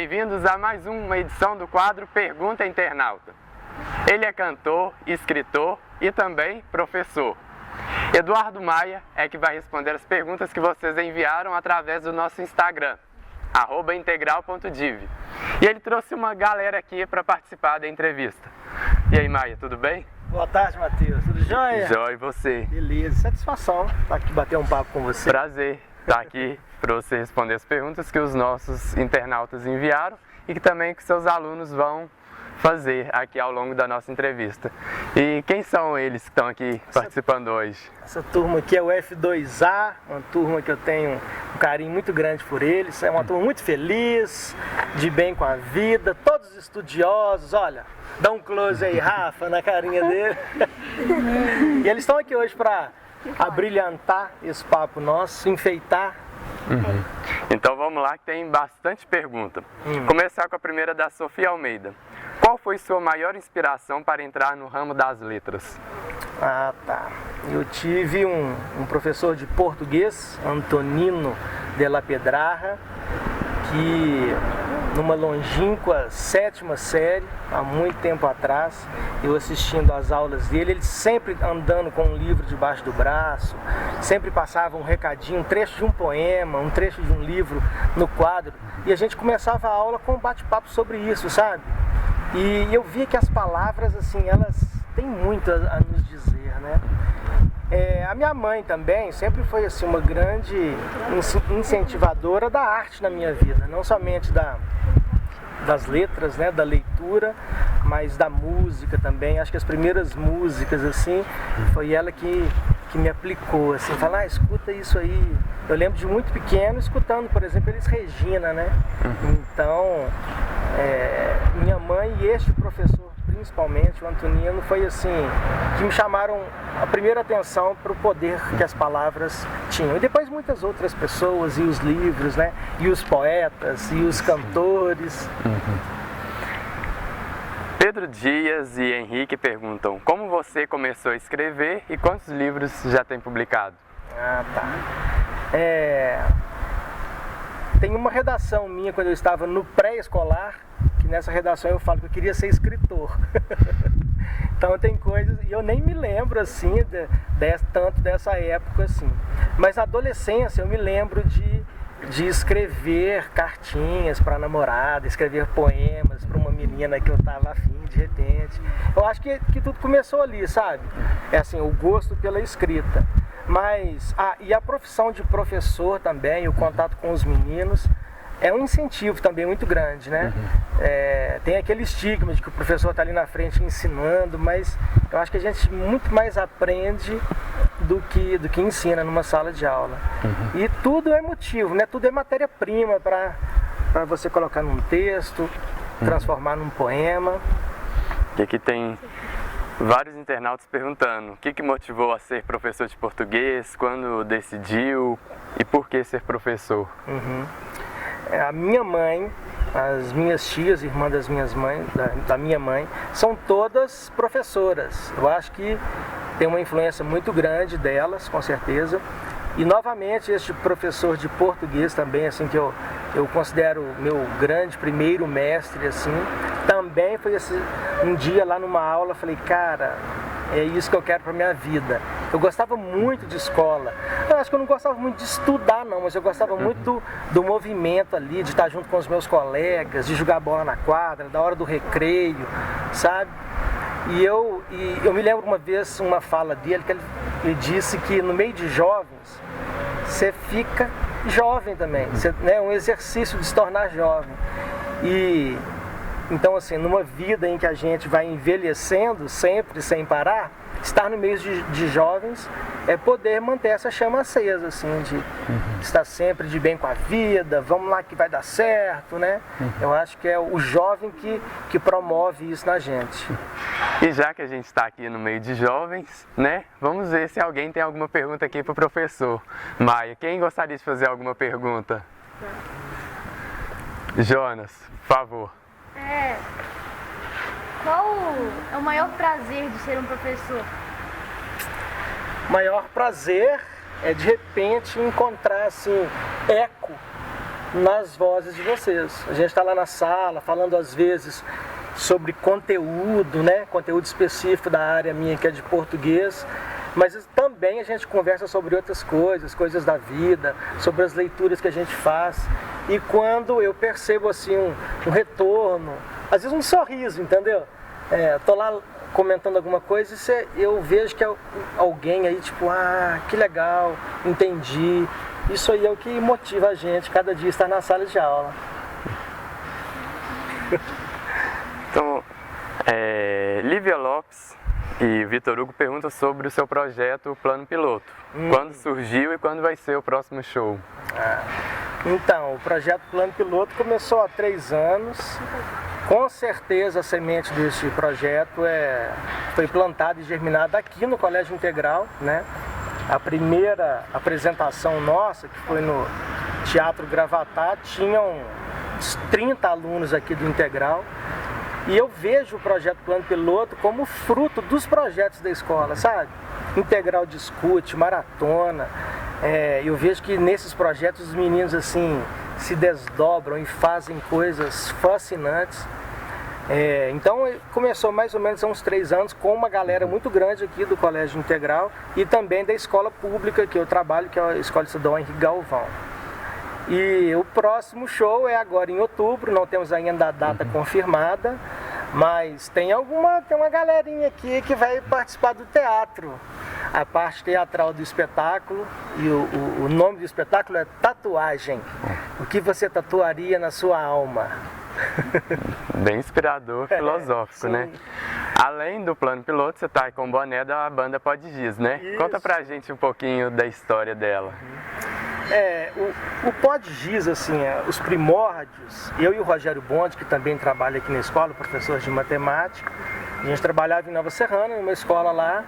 bem-vindos a mais uma edição do quadro Pergunta Internauta. Ele é cantor, escritor e também professor. Eduardo Maia é que vai responder as perguntas que vocês enviaram através do nosso Instagram, @integral.div. E ele trouxe uma galera aqui para participar da entrevista. E aí, Maia, tudo bem? Boa tarde, Matheus. Tudo jóia? Jóia, e você? Beleza, satisfação estar aqui bater um papo com você. Prazer estar aqui para você responder as perguntas que os nossos internautas enviaram e que também que seus alunos vão fazer aqui ao longo da nossa entrevista. E quem são eles que estão aqui participando hoje? Essa turma aqui é o F2A, uma turma que eu tenho um carinho muito grande por eles. É uma turma muito feliz, de bem com a vida, todos estudiosos. Olha, dá um close aí, Rafa, na carinha dele. E eles estão aqui hoje para abrilhantar esse papo nosso, enfeitar. Então vamos lá, que tem bastante pergunta. Começar com a primeira da Sofia Almeida. Qual foi sua maior inspiração para entrar no ramo das letras? Ah, tá. Eu tive um professor de português, Antonino de la Pedraja, que numa longínqua 7ª série, há muito tempo atrás, eu assistindo às aulas dele, ele sempre andando com um livro debaixo do braço, sempre passava um recadinho, um trecho de um poema, um trecho de um livro no quadro, e a gente começava a aula com um bate-papo sobre isso, sabe? E eu via que as palavras, assim, elas têm muito a nos dizer, né? A minha mãe também sempre foi assim, uma grande incentivadora da arte na minha vida, não somente das letras, né, da leitura, mas da música também. Acho que as primeiras músicas, assim, foi ela que me aplicou, assim, falar, escuta isso aí. Eu lembro de muito pequeno escutando, por exemplo, Elis Regina, né? Então, minha mãe e este professor, principalmente, o Antonino, foi assim, que me chamaram a primeira atenção para o poder que as palavras tinham. E depois muitas outras pessoas, e os livros, né? E os poetas, e os cantores. Pedro Dias e Henrique perguntam, como você começou a escrever e quantos livros já tem publicado? Ah, tá. Tem uma redação minha quando eu estava no pré-escolar, que nessa redação eu falo que eu queria ser escritor. Então tem coisas, e eu nem me lembro assim, tanto dessa época assim. Mas na adolescência eu me lembro de escrever cartinhas para namorada, escrever poemas para uma menina que eu estava afim de repente. Eu acho que tudo começou ali, sabe? É assim, o gosto pela escrita. Mas, e a profissão de professor também, o contato com os meninos, é um incentivo também muito grande, né? Tem aquele estigma de que o professor está ali na frente ensinando, mas eu acho que a gente muito mais aprende do que ensina numa sala de aula. E tudo é motivo, né? Tudo é matéria-prima para você colocar num texto, transformar num poema. E aqui tem vários internautas perguntando o que motivou a ser professor de português, quando decidiu e por que ser professor? A minha mãe, as minhas tias, irmã das minhas mães, da minha mãe, são todas professoras. Eu acho que tem uma influência muito grande delas, com certeza. E novamente este professor de português também, assim, que eu considero meu grande primeiro mestre, assim, também foi assim, um dia lá numa aula, falei, cara, é isso que eu quero para minha vida. Eu gostava muito de escola. Eu acho que eu não gostava muito de estudar, não, mas eu gostava muito do movimento ali, de estar junto com os meus colegas, de jogar bola na quadra, da hora do recreio, sabe? E eu me lembro uma vez, uma fala dele, que ele disse que no meio de jovens, você fica jovem também, é um exercício de se tornar jovem. E então, assim, numa vida em que a gente vai envelhecendo sempre, sem parar, estar no meio de jovens é poder manter essa chama acesa, assim, de estar sempre de bem com a vida, vamos lá que vai dar certo, né? Eu acho que é o jovem que promove isso na gente. E já que a gente está aqui no meio de jovens, né? Vamos ver se alguém tem alguma pergunta aqui para o professor. Maia, quem gostaria de fazer alguma pergunta? Jonas, por favor. Qual é o maior prazer de ser um professor? O maior prazer é de repente encontrar assim, eco nas vozes de vocês. A gente está lá na sala falando às vezes sobre conteúdo, né? Conteúdo específico da área minha que é de português, mas também a gente conversa sobre outras coisas, coisas da vida, sobre as leituras que a gente faz. E quando eu percebo assim um retorno, às vezes um sorriso, entendeu? Tô lá comentando alguma coisa e eu vejo que alguém aí tipo, que legal, entendi. Isso aí é o que motiva a gente cada dia estar na sala de aula. Então, Lívia Lopes e Vitor Hugo perguntam sobre o seu projeto Plano Piloto. Quando surgiu e quando vai ser o próximo show? Então, o projeto Plano Piloto começou há 3 anos. Com certeza a semente desse projeto foi plantada e germinada aqui no Colégio Integral, né? A primeira apresentação nossa, que foi no Teatro Gravatá, tinham 30 alunos aqui do Integral. E eu vejo o projeto Plano Piloto como fruto dos projetos da escola, sabe? Integral discute, maratona. Eu vejo que nesses projetos os meninos assim se desdobram e fazem coisas fascinantes. Então começou mais ou menos há uns 3 anos com uma galera muito grande aqui do Colégio Integral e também da escola pública que eu trabalho, que é a Escola Estadual Henrique Galvão. E o próximo show é agora em outubro, não temos ainda a data confirmada, mas tem uma galerinha aqui que vai participar do teatro, a parte teatral do espetáculo, e o nome do espetáculo é Tatuagem. O que você tatuaria na sua alma? Bem inspirador, filosófico, né? Além do Plano Piloto, você tá aí com o boné da banda Pod Giz, né? Isso. Conta pra gente um pouquinho da história dela. O Pod Giz, assim, os primórdios, eu e o Rogério Bonde, que também trabalha aqui na escola, professor de matemática, a gente trabalhava em Nova Serrana, numa escola lá.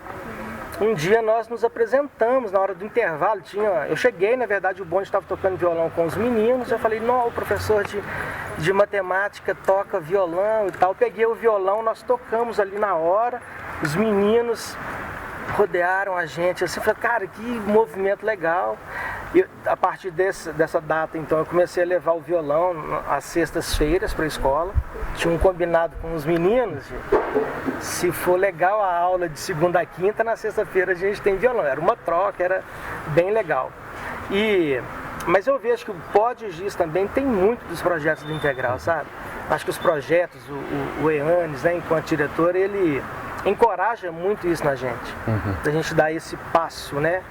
Um dia nós nos apresentamos, na hora do intervalo, eu cheguei, na verdade o Bonde estava tocando violão com os meninos, eu falei, não, o professor de matemática toca violão e tal, eu peguei o violão, nós tocamos ali na hora, os meninos rodearam a gente, assim, falei, cara, que movimento legal. E a partir dessa data, então, eu comecei a levar o violão às sextas-feiras para a escola. Tinha um combinado com os meninos, se for legal a aula de segunda a quinta, na sexta-feira a gente tem violão. Era uma troca, era bem legal. Mas eu vejo que o Pod Giz também tem muito dos projetos do Integral, sabe? Acho que os projetos, o Eanes, né, enquanto diretor, ele encoraja muito isso na gente. Da gente dar esse passo, né?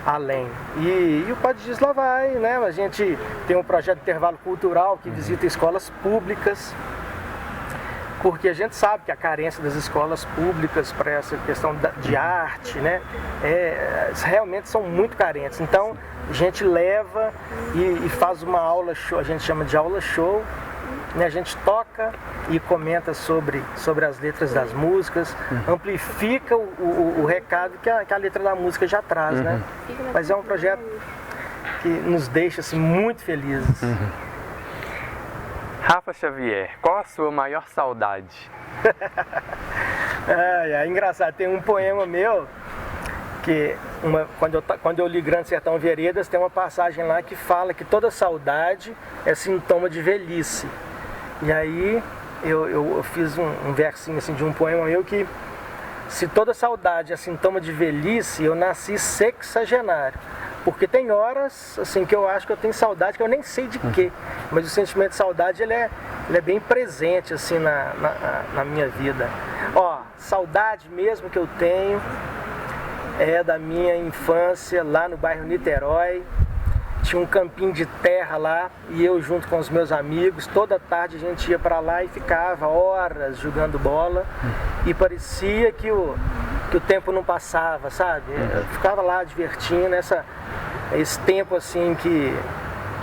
Além. E o Pod Giz lá vai, né? A gente tem um projeto de intervalo cultural que visita escolas públicas, porque a gente sabe que a carência das escolas públicas para essa questão de arte, né? Realmente são muito carentes. Então a gente leva e faz uma aula show, a gente chama de aula show, né? A gente toca e comenta sobre as letras das músicas, amplifica o recado que a letra da música já traz, né? Mas é um projeto que nos deixa assim, muito felizes. Rafa Xavier, qual a sua maior saudade? É engraçado, tem um poema meu que quando eu li Grande Sertão Veredas, tem uma passagem lá que fala que toda saudade é sintoma de velhice. E aí eu fiz um versinho assim, de um poema meu que: se toda saudade é sintoma de velhice, eu nasci sexagenário. Porque tem horas assim, que eu acho que eu tenho saudade, que eu nem sei de quê. Mas o sentimento de saudade ele é bem presente assim, na minha vida. Saudade mesmo que eu tenho é da minha infância lá no bairro Niterói. Tinha um campinho de terra lá e eu junto com os meus amigos, toda tarde a gente ia para lá e ficava horas jogando bola e parecia que o tempo não passava, sabe? Eu ficava lá divertindo, esse tempo assim que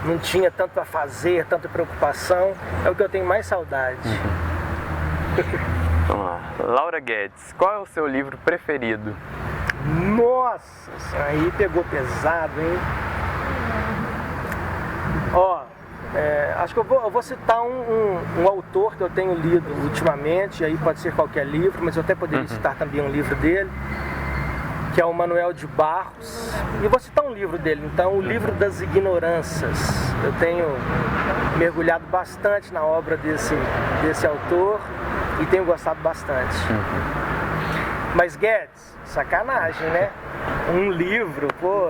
não tinha tanto a fazer, tanta preocupação, é o que eu tenho mais saudade. Vamos lá. Laura Guedes, qual é o seu livro preferido? Nossa, aí pegou pesado, hein? Acho que eu vou citar um autor que eu tenho lido ultimamente, aí pode ser qualquer livro, mas eu até poderia citar também um livro dele, que é o Manuel de Barros. E vou citar um livro dele, então, O Livro das Ignorâncias. Eu tenho mergulhado bastante na obra desse autor e tenho gostado bastante. Mas Guedes, sacanagem, né? Um livro, pô.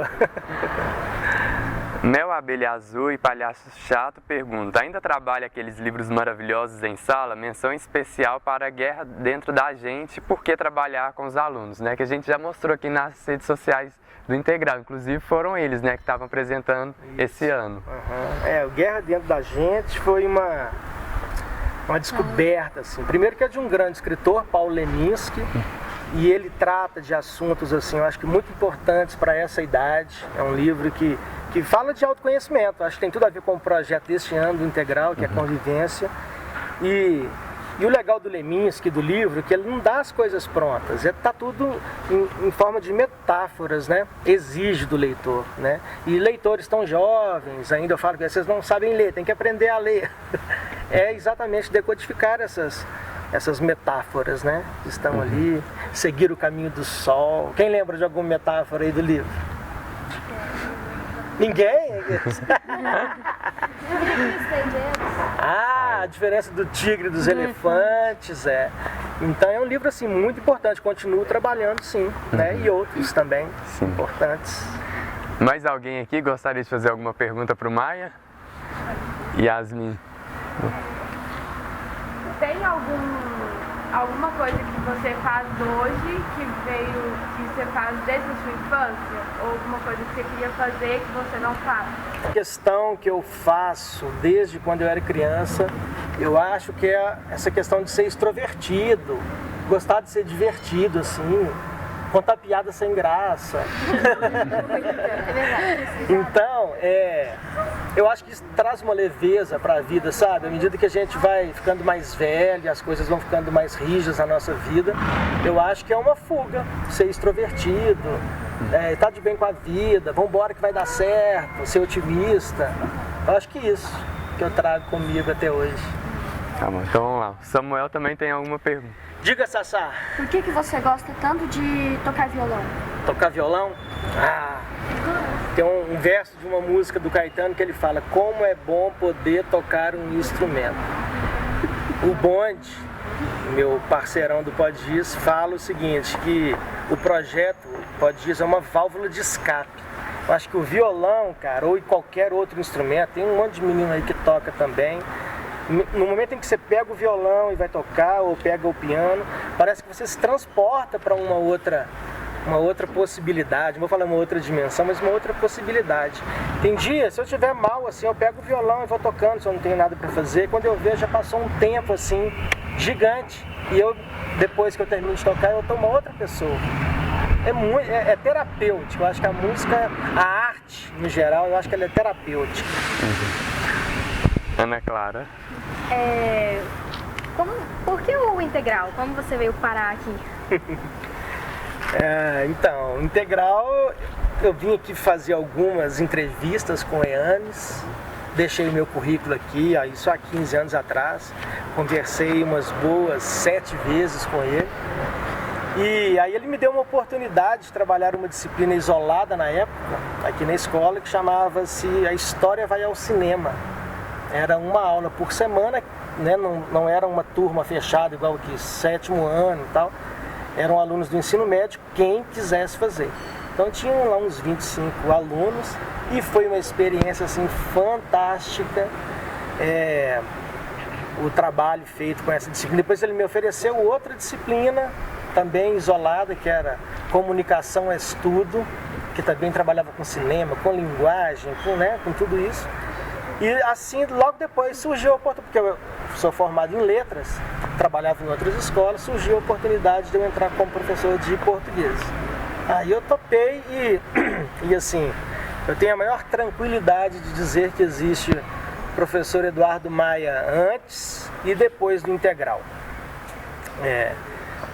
Mel Abelha Azul e Palhaço Chato pergunta: ainda trabalha aqueles livros maravilhosos em sala? Menção especial para a guerra dentro da gente, por que trabalhar com os alunos, né? Que a gente já mostrou aqui nas redes sociais do Integral, inclusive foram eles, né, que estavam apresentando esse ano. O Guerra Dentro da Gente foi uma descoberta, assim. Primeiro que é de um grande escritor, Paulo Leminski, e ele trata de assuntos, assim, eu acho que muito importantes para essa idade. É um livro que fala de autoconhecimento, acho que tem tudo a ver com o projeto deste ano do Integral, que é a convivência. E o legal do Leminski, do livro, é que ele não dá as coisas prontas, está tudo em forma de metáforas, né? Exige do leitor, né? E leitores tão jovens, ainda eu falo que vocês não sabem ler, tem que aprender a ler. É exatamente decodificar essas metáforas, né? Que estão ali, seguir o caminho do sol. Quem lembra de alguma metáfora aí do livro? Ninguém? A diferença do tigre e dos elefantes, Então é um livro, assim, muito importante. Continuo trabalhando, sim, né? E outros também importantes. Mais alguém aqui gostaria de fazer alguma pergunta para o Maia? Yasmin. Tem alguma coisa que você faz hoje que você faz desde a sua infância? Ou alguma coisa que você queria fazer que você não faz? A questão que eu faço desde quando eu era criança, eu acho que é essa questão de ser extrovertido, gostar de ser divertido, assim, contar piada sem graça. Então, eu acho que isso traz uma leveza para a vida, sabe? À medida que a gente vai ficando mais velho, as coisas vão ficando mais rígidas na nossa vida, eu acho que é uma fuga, ser extrovertido, estar de bem com a vida, vamos embora que vai dar certo, ser otimista. Eu acho que isso que eu trago comigo até hoje. Tá bom, então vamos lá. O Samuel também tem alguma pergunta. Diga, Sassá. Por que você gosta tanto de tocar violão? Tocar violão? Tem um verso de uma música do Caetano que ele fala: como é bom poder tocar um instrumento. O Bonde, meu parceirão do Pode Giz, fala o seguinte, que o projeto Pode Giz é uma válvula de escape. Eu acho que o violão, cara, ou qualquer outro instrumento, tem um monte de menino aí que toca também. No momento em que você pega o violão e vai tocar, ou pega o piano, parece que você se transporta para uma outra possibilidade. Não vou falar uma outra dimensão, mas uma outra possibilidade. Tem dias, se eu estiver mal, assim, eu pego o violão e vou tocando, se eu não tenho nada para fazer. Quando eu vejo, já passou um tempo, assim, gigante. E eu, depois que eu termino de tocar, eu tô uma outra pessoa. É terapêutico. Eu acho que a música, a arte, no geral, eu acho que ela é terapêutica. Ana Clara. Por que o Integral? Como você veio parar aqui? Então, Integral, eu vim aqui fazer algumas entrevistas com o Eanes, deixei meu currículo aqui, isso há 15 anos atrás, conversei umas boas 7 vezes com ele, e aí ele me deu uma oportunidade de trabalhar uma disciplina isolada na época, aqui na escola, que chamava-se A História Vai ao Cinema. Era uma aula por semana, né? Não era uma turma fechada igual que 7º ano e tal. Eram alunos do ensino médio, quem quisesse fazer. Então tinham lá uns 25 alunos e foi uma experiência assim fantástica, o trabalho feito com essa disciplina. Depois ele me ofereceu outra disciplina, também isolada, que era Comunicação é Estudo, que também trabalhava com cinema, com linguagem, com tudo isso. E assim, logo depois surgiu a oportunidade, porque eu sou formado em letras, trabalhava em outras escolas, surgiu a oportunidade de eu entrar como professor de português. Aí eu topei e assim, eu tenho a maior tranquilidade de dizer que existe o professor Eduardo Maia antes e depois do Integral.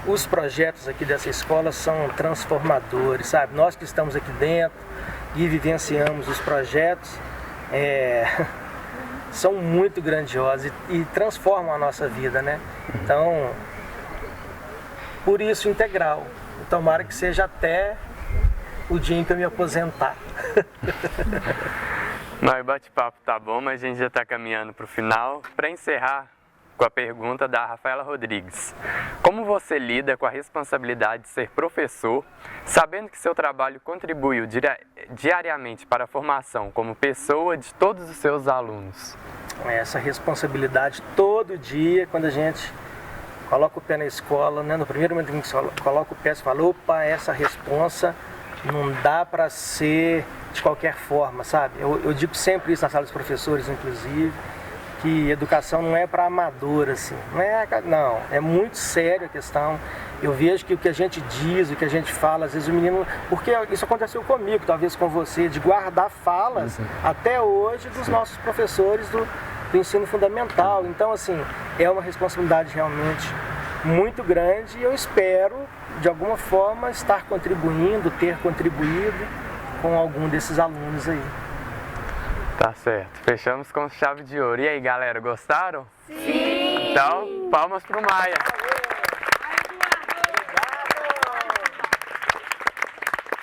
Os projetos aqui dessa escola são transformadores, sabe? Nós que estamos aqui dentro e vivenciamos os projetos, são muito grandiosos e transformam a nossa vida, né? Então, por isso Integral. Tomara que seja até o dia em que eu me aposentar. Mas o bate-papo tá bom, mas a gente já está caminhando para o final. Para encerrar com a pergunta da Rafaela Rodrigues. Como você lida com a responsabilidade de ser professor, sabendo que seu trabalho contribui diariamente para a formação como pessoa de todos os seus alunos? Essa responsabilidade todo dia, quando a gente coloca o pé na escola, né? No primeiro momento que a gente coloca o pé, você fala, opa, essa responsa não dá para ser de qualquer forma, sabe? Eu digo sempre isso na sala dos professores, inclusive, que educação não é para amador, assim, não, é muito séria a questão. Eu vejo que o que a gente diz, o que a gente fala, às vezes o menino, porque isso aconteceu comigo, talvez com você, de guardar falas até hoje dos nossos professores do ensino fundamental. Então, assim, é uma responsabilidade realmente muito grande e eu espero, de alguma forma, estar contribuindo, ter contribuído com algum desses alunos aí. Tá certo. Fechamos com chave de ouro. E aí, galera, gostaram? Sim! Então, palmas pro Maia.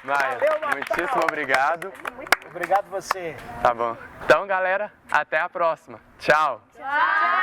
Maia, muitíssimo obrigado. Obrigado você. Tá bom. Então, galera, até a próxima. Tchau. Tchau!